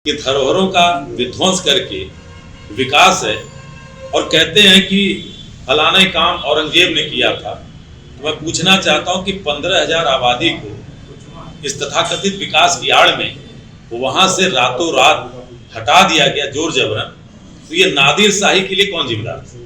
कि धरोहरों का विध्वंस करके विकास है और कहते हैं कि फलाना ही काम औरंगजेब ने किया था। तो मैं पूछना चाहता हूं कि 15,000 आबादी को इस तथाकथित विकास की आड़ में वहां से रातों रात हटा दिया गया जोर जबरन, तो ये नादिर शाही के लिए कौन जिम्मेदार था?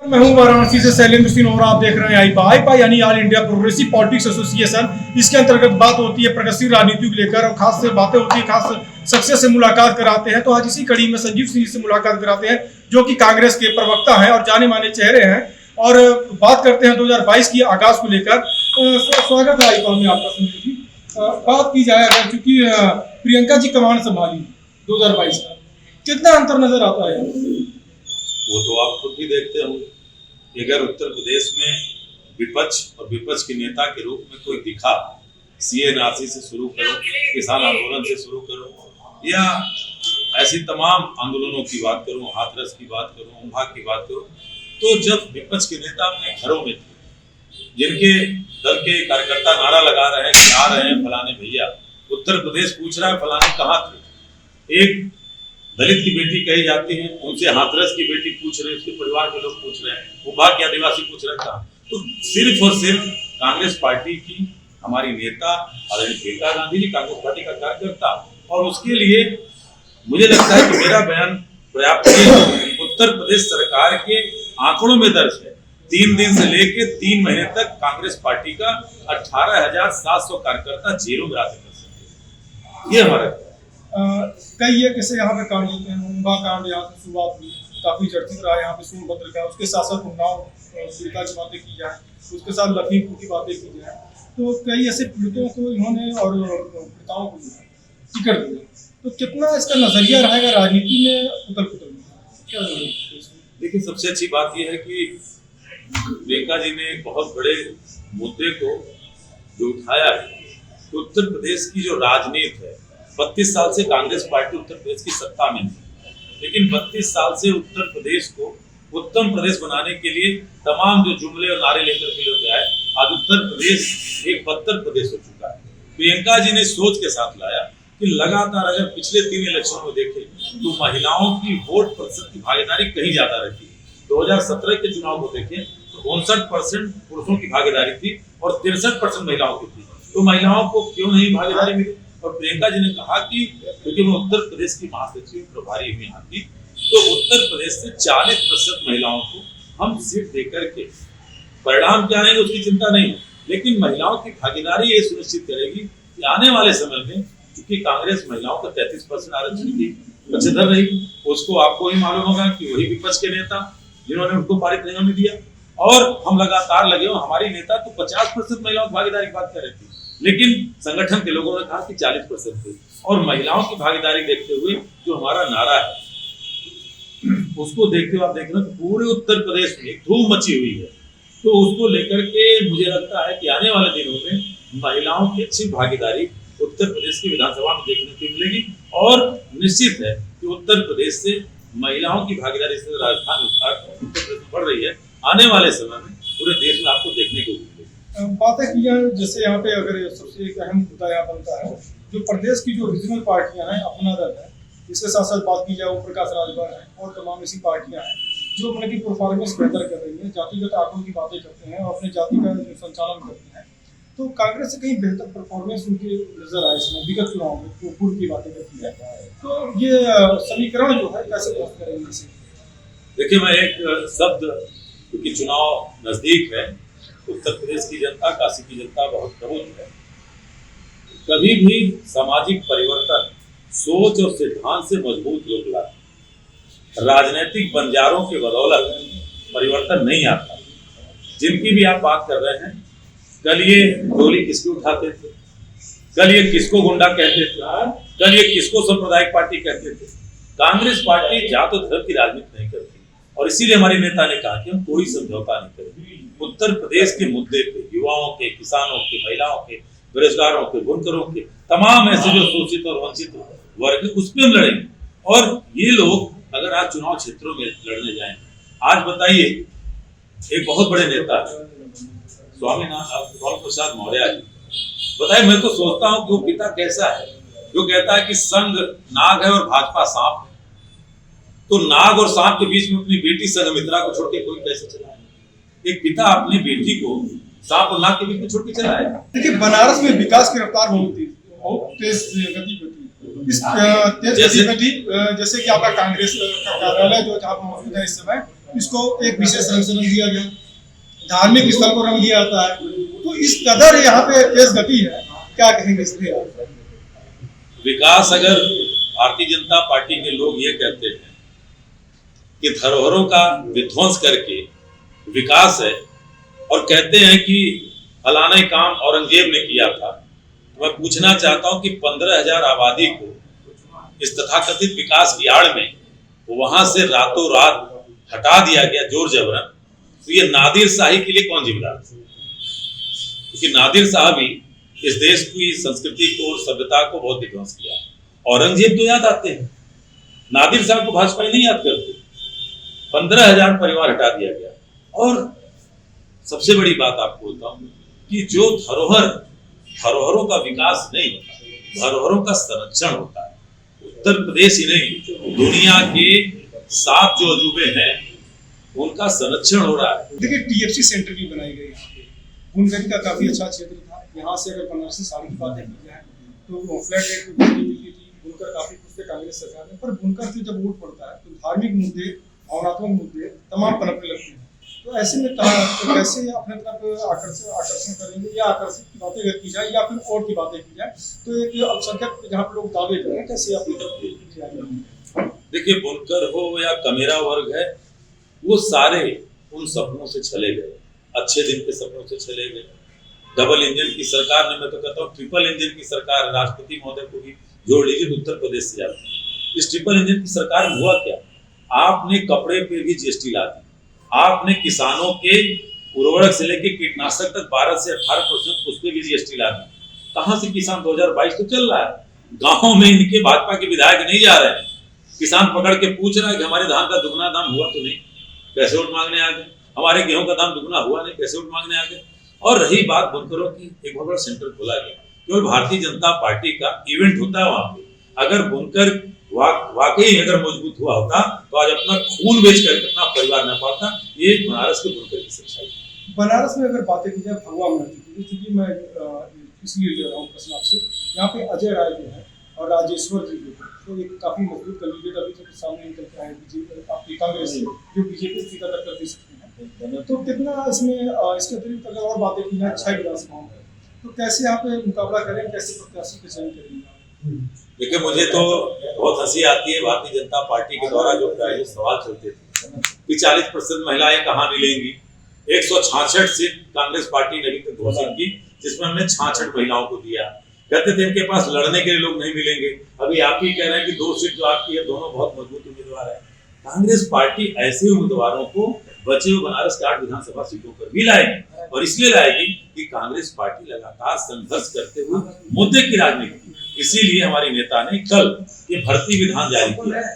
मैं हूं वाराणसी से शैलेंद्र सिंह और आप देख रहे हैं आईपा यानी all India progressive politics association. इसके अंतर्गत बात होती है प्रगतिशील राजनीति को लेकर और खास से बातें होती है, खास शख्सियत से मुलाकात कराते हैं। तो आज इसी कड़ी में संजीव सिंह से मुलाकात कराते हैं जो कि कांग्रेस के प्रवक्ता हैं और जाने माने चेहरे हैं, और बात करते हैं 2022 की आगाज को लेकर। स्वागत है आईपा में आपका संजीव जी। बात की जाए अगर, चूंकि प्रियंका जी कमान संभाली 2022 का, कितना अंतर नजर आता है? वो तो आप खुद भी देखते होंगे। अगर उत्तर प्रदेश में विपक्ष और विपक्ष के नेता के रूप में कोई दिखा, सीए नासी से शुरू करो, किसान आंदोलन से शुरू करो, या ऐसी तमाम आंदोलनों की बात करूं, हाथरस की बात करूं, उम्भा की बात करूं, तो जब विपक्ष के नेता अपने घरों में थे, जिनके दल के कार्यकर्ता नारा लगा रहे हैं कि आ रहे हैं फलाने भैया, उत्तर प्रदेश पूछ रहा है फलाने कहाँ थे, एक दलित की बेटी कही जाती है, उनसे हाथरस की बेटी पूछ रहे हैं, उसके परिवार के लोग पूछ रहे हैं, उम्भा के आदिवासी पूछ रहे हैं कहाँ। तो सिर्फ और सिर्फ कांग्रेस पार्टी की हमारी नेता आदरणीय प्रियंका गांधी जी कांग्रेस पार्टी का कार्यकर्ता, और उसके लिए मुझे लगता है कि मेरा बयान पर्याप्त है। उत्तर प्रदेश सरकार के आंकड़ों में दर्ज है, 3 दिन से लेके 3 महीने तक कांग्रेस पार्टी का 18,700 कार्यकर्ता जेलों में आते हैं। ये हमारा कई ये कैसे यहाँ पे कांड होते हैं, उम्भा कांड यहाँ से शुरुआत हुई, काफी चर्चित रहा यहाँ पे सोनभद्र का, उसके साथ साथ उन्नाव पीड़िता की बातें की जाए, उसके साथ लखीमपुर की बातें की जाए, तो कई ऐसे पीड़ितों को इन्होंने और पीड़िताओं को टिकट दिया। तो कितना इसका नजरिया रहेगा राजनीति में उथल पुथल में? देखिए, सबसे अच्छी बात यह है कि प्रियंका जी ने बहुत बड़े मुद्दे को जो उठाया है, तो उत्तर प्रदेश की जो राजनीति है, 32 साल से कांग्रेस पार्टी उत्तर प्रदेश की सत्ता में थी, लेकिन 32 साल से उत्तर प्रदेश को उत्तम प्रदेश बनाने के लिए तमाम जो जुमले और नारे लेकर के लोग आए, आज उत्तर प्रदेश एक बदतर प्रदेश हो चुका है। प्रियंका जी ने सोच के साथ लाया कि लगातार अगर पिछले 3 इलेक्शन को देखें तो महिलाओं की वोट प्रतिशत की भागीदारी कहीं ज्यादा रहती है। 2017 के चुनाव को देखें तो 59% पुरुषों की भागीदारी थी और 63% महिलाओं की थी। तो महिलाओं को क्यों नहीं भागीदारी मिली? और प्रियंका जी ने कहा कि क्योंकि मैं उत्तर प्रदेश की महासचिव प्रभारी हुई यहाँ की, तो उत्तर प्रदेश से 40% महिलाओं को हम सीट देकर के परिणाम क्या आएंगे उसकी चिंता नहीं है, लेकिन महिलाओं की भागीदारी ये सुनिश्चित करेगी कि आने वाले समय में, क्योंकि कांग्रेस महिलाओं का 33% आरक्षण की पक्षधर रही, उसको आपको ही मालूम होगा कि वही विपक्ष के नेता जिन्होंने उनको पारित नहीं होने दिया, और हम लगातार लगे हो, हमारी नेता तो 50% महिलाओं की भागीदारी की बात कर रही थी, लेकिन संगठन के लोगों ने कहा कि 40% थी। और महिलाओं की भागीदारी देखते हुए जो हमारा नारा है उसको देखते हुए आप देख रहे हो पूरे उत्तर प्रदेश में धूम मची हुई है। तो उसको लेकर के मुझे लगता है कि आने वाले दिनों में महिलाओं की अच्छी भागीदारी उत्तर प्रदेश की विधानसभा में देखने को मिलेगी, और निश्चित है कि उत्तर प्रदेश से महिलाओं की भागीदारी से राजस्थान उत्तर प्रदेश में बढ़ रही है, आने वाले समय में पूरे देश में आपको देखने को मिलेगी। बातें की जाए जैसे यहाँ पे, अगर सबसे एक अहम मुद्दा यहाँ बनता है जो प्रदेश की जो रीजनल पार्टियां हैं, अपना दल है, इसके साथ साथ बात की जाए ओम प्रकाश राजभर है और तमाम ऐसी पार्टियां हैं जो अपने की परफॉर्मेंस बेहतर कर रही है, जातिगत आंकड़ों की बातें करते हैं और अपने जाति का जो संचालन करते हैं, तो कांग्रेस से कहीं बेहतर परफॉर्मेंस उनकी नजर आए इसमें विगत चुनाव में, तो पूर्व की बातें करती है। तो ये समीकरण जो है कैसे व्यक्त करेंगे इसे? देखिए, मैं एक शब्द, क्योंकि चुनाव नजदीक है, उत्तर प्रदेश की जनता, काशी की जनता बहुत प्रबुद्ध है, कभी भी सामाजिक परिवर्तन सोच और सिद्धांत से मजबूत लोग लाते, राजनीतिक बंजारों के बदौलत परिवर्तन नहीं आता। जिनकी भी आप बात कर रहे हैं, कल ये डोली किसको उठाते थे, कल ये किसको गुंडा कहते थे, कल ये किसको सांप्रदायिक पार्टी कहते थे। कांग्रेस पार्टी जात और धर्म की राजनीति नहीं करती, और इसीलिए हमारी नेता ने कहा कि हम कोई समझौता नहीं करेंगे। उत्तर प्रदेश के मुद्दे पे युवाओं के, किसानों के, महिलाओं के, बेरोजगारों के, बुनकरों के, तमाम ऐसे जो शोषित और वंचित वर्ग, उस पर हम लड़ेंगे। और ये लोग अगर आज चुनाव क्षेत्रों में लड़ने जाएं, आज बताइए, एक बहुत बड़े नेता है स्वामी प्रसाद मौर्य जी, बताइए, मैं तो सोचता हूँ कि वो पिता कैसा है जो कहता है कि संघ नाग है और भाजपा सांप है। तो नाग और सांप के बीच में अपनी बेटी संघमित्रा को छोड़ के कोई कैसे चलाए? एक पिता अपनी बेटी को सांप और नाग के बीच में छोड़ के चलाए। देखिए, बनारस में विकास की रफ्तार बहुत तेज गति पे थी। इस तेज गति जैसे कि आपका कांग्रेस का कार्यालय जो जहाँ पर मौजूद है इस समय, इसको एक विशेष रंग से रंग दिया गया, धार्मिक स्थल को रंग दिया जाता है। तो इस कदर यहाँ पे तेज गति है, क्या कहेंगे इस पे? विकास, अगर भारतीय जनता पार्टी के लोग ये कहते हैं कि धरोहरों का विध्वंस करके विकास है और कहते हैं कि फलाना काम औरंगजेब ने किया था, तो मैं पूछना चाहता हूं कि 15,000 आबादी को इस तथाकथित विकास की आड़ में वहां से रातों रात हटा दिया गया जोर जबरन, तो ये नादिर शाही के लिए कौन जिम्मेदार? क्योंकि नादिर शाह भी इस देश की संस्कृति को और सभ्यता को बहुत विध्वंस किया। औरंगजेब तो याद आते हैं, नादिर शाह को भाजपा नहीं याद करते। 15,000 परिवार हटा दिया गया। और सबसे बड़ी बात आपको बोलता हूं कि जो धरोहरों का विकास नहीं होता, धरोहरों का संरक्षण होता है। उत्तर प्रदेश ही नहीं, दुनिया के 7 जो अजूबे हैं उनका संरक्षण हो रहा है। देखिए, टीएफसी सेंटर भी बनाई गई यहाँ पे, बुनकरी का काफी अच्छा क्षेत्र था। यहाँ से अगर बनारसी साड़ी की बातें की जाए तो फ्लैट रेट में बिजली मिलती थी। बुनकर काफी कुछ थे कांग्रेस सरकार में, पर बुनकर से जब वोट पड़ता है तो धार्मिक मुद्दे, भावनात्मक मुद्दे तमाम पनपने लगते हैं। तो ऐसे में तो कैसे अपने तरफ आकर्षण करेंगे, या आकर्षित की बातें अगर की जाए या फिर और की बातें की जाए, तो एक अल्पसंख्यक जहाँ पे लोग दावे करें, कैसे अपनी तरफ? देखिए, बुनकर हो या कमेरा वर्ग है, वो सारे उन सपनों से चले गए, अच्छे दिन के सपनों से चले गए। डबल इंजन की सरकार ने, मैं तो कहता हूँ ट्रिपल इंजन की सरकार, राष्ट्रपति महोदय को भी जोड़ लीजिए तो उत्तर प्रदेश से जाते हैं। इस ट्रिपल इंजन की सरकार में हुआ क्या? आपने कपड़े पे भी जीएसटी ला दी, आपने किसानों के उर्वरक से लेकर कीटनाशक तक 12 से 18% उस पर भी जीएसटी ला दी। कहाँ से किसान 2022 तो चल रहा है। गाँव में इनके भाजपा के विधायक नहीं जा रहे हैं, किसान पकड़ के पूछ रहा है कि हमारे धान का दुगना दाम हुआ तो नहीं, कैसे वोट मांगने आ गए? हमारे गेहूं का दाम दुगना हुआ नहीं, कैसे वोट मांगने आ गए? और रही बात बुनकरों की, एक बहुत बड़ा सेंटर खोला गया, केवल भारतीय जनता पार्टी का इवेंट होता है वहां पे। अगर बुनकर वाकई अगर मजबूत हुआ होता तो आज अपना खून बेच करके अपना परिवार न पालता। ये बनारस के बुनकर की सच्चाई। बनारस में अगर बातें की जाए भगवा महतो की, चूंकि मैं इसलिए ले रहा हूँ प्रश्न आपसे, यहाँ पे अजय राय जो है और राजेश्वर जी जो है, तो एक काफी मजबूत कैंडिडेट अभी तक सामने निकल के आए आपकी कांग्रेस से, जो बीजेपी से टक्कर दे सकते हैं। तो कितना इसमें इसके अतिरिक्त अगर और बातें की जाए 6 विधानसभाओं में, तो कैसे यहाँ पे मुकाबला करें, कैसे प्रत्याशी का चयन करेंगे? देखिए, मुझे तो बहुत हंसी आती है भारतीय जनता पार्टी के द्वारा जो सवाल चलते थे कि 40% महिलाएं कहाँ मिलेंगी। 166 सीट कांग्रेस पार्टी ने अभी तक घोषित की, जिसमें हमने 66 महिलाओं को दिया। कहते थे इनके पास लड़ने के लिए लोग नहीं मिलेंगे। अभी आप ही कह रहे हैं कि 2 सीट जो आपकी है, दोनों बहुत मजबूत उम्मीदवार है। कांग्रेस पार्टी ऐसे उम्मीदवारों को बचे हुए बनारस के 8 विधानसभा सीटों पर भी लाएगी, और इसलिए लाएगी कि कांग्रेस पार्टी लगातार संघर्ष करते हुए मुद्दे की राजनीति, इसीलिए हमारी नेता ने कल ये भर्ती विधान जारी किया है।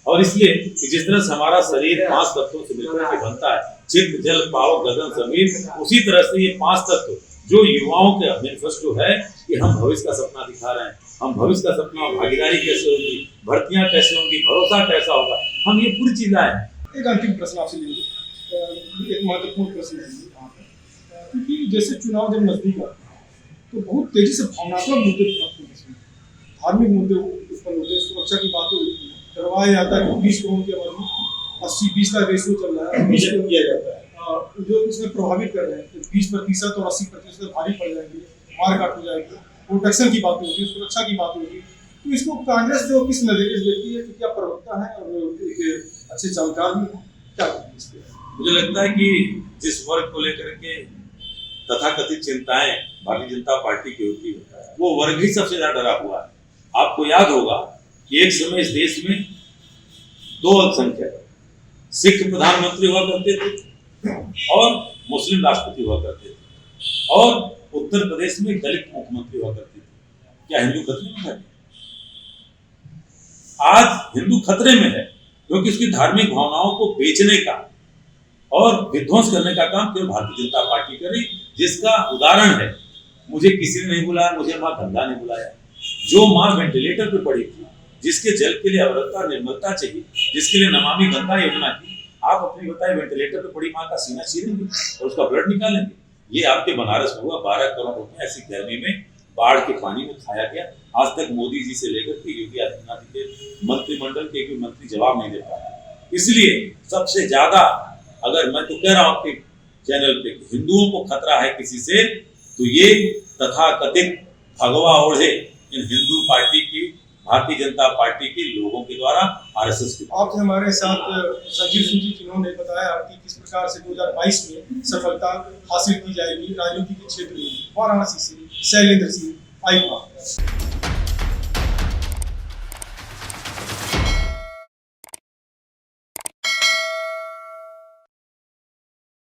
और इसलिए कि जिस तरह से हमारा शरीर 5 तत्वों से मिलकर के बनता है, चित्त जल पाओ गगन जमीन, उसी तरह से ये 5 तत्व जो युवाओं के मैनिफेस्टो है कि हम भविष्य का सपना दिखा रहे हैं, हम भविष्य का सपना, भागीदारी कैसे होगी, भर्तियां कैसे होंगी, भरोसा कैसा होगा, हम ये पूरी चीज लाए हैं। एक अंतिम प्रश्न आपसे लेंगे, एक महत्वपूर्ण प्रश्न है क्योंकि जैसे चुनाव जब नजदीक आते हैं तो बहुत तेजी से भावनात्मक मुद्दे उठते हैं, धार्मिक मुद्दे उत्पन्न होते हैं, सुरक्षा की बातें होती हैं, करवाया जाता है कि 20 करोड़ के बारे में 80-20 का रेशियो चल रहा है, किया जाता है जो इसमें प्रभावित कर रहे हैं। 20% और 80% भारी पड़ जाएंगे, मार काट हो जाएगी, प्रोटेक्शन की बात होगी, सुरक्षा की बात होगी। तो इसको कांग्रेस जो किस नजरिए से देखती है, क्योंकि आप प्रवक्ता है और एक अच्छे जानकार भी हैं, क्या कहेंगे इस पे? मुझे लगता है कि जिस वर्ग को लेकर के तथाकथित चिंताएं भारतीय जनता पार्टी की होती है, वो वर्ग ही सबसे ज्यादा डरा हुआ है। आपको याद होगा कि एक समय इस देश में 2 अल्पसंख्यक सिख प्रधानमंत्री हुआ करते थे और मुस्लिम राष्ट्रपति हुआ करते थे, और उत्तर प्रदेश में दलित मुख्यमंत्री हुआ करते थे। क्या हिंदू खतरे में है? आज हिंदू खतरे में है क्योंकि उसकी धार्मिक भावनाओं को बेचने का और विध्वंस करने का काम केवल भारतीय जनता पार्टी कर रही, जिसका उदाहरण है मुझे किसी ने नहीं बुलाया, मुझे माँ गंगा ने बुलाया। जो माँ वेंटिलेटर पे पड़ी थी, जिसके जल के लिए अवरता निर्मलता चाहिए, जिसके लिए नमामि गंगा योजना की, आप अपनी बताए वेंटिलेटर पे पड़ी माँ का सीना चीरेंगे और उसका ब्लड निकालेंगे? ये आपके बनारस में हुआ। 12 करोड़ रुपए ऐसी गर्मी में बाढ़ के पानी में खाया गया। आज तक मोदी जी से लेकर के योगी आदित्यनाथ जी के मंत्रिमंडल के एक भी मंत्री जवाब नहीं दे पाते। इसलिए सबसे ज्यादा, अगर मैं तो कह रहा हूं आपके चैनल पे, हिंदुओं को खतरा है किसी से, तो ये तथाकथित भगवा ओढ़े इन हिंदू पार्टी की, भारतीय जनता पार्टी के लोगों के द्वारा, आरएसएस के। आप हमारे साथ संजीव सिंह जी, जिन्होंने बताया कि किस प्रकार से 2022 में सफलता हासिल की जाएगी राजनीति के क्षेत्र में। वाराणसी से शैलेंद्र सिंह, आई बात।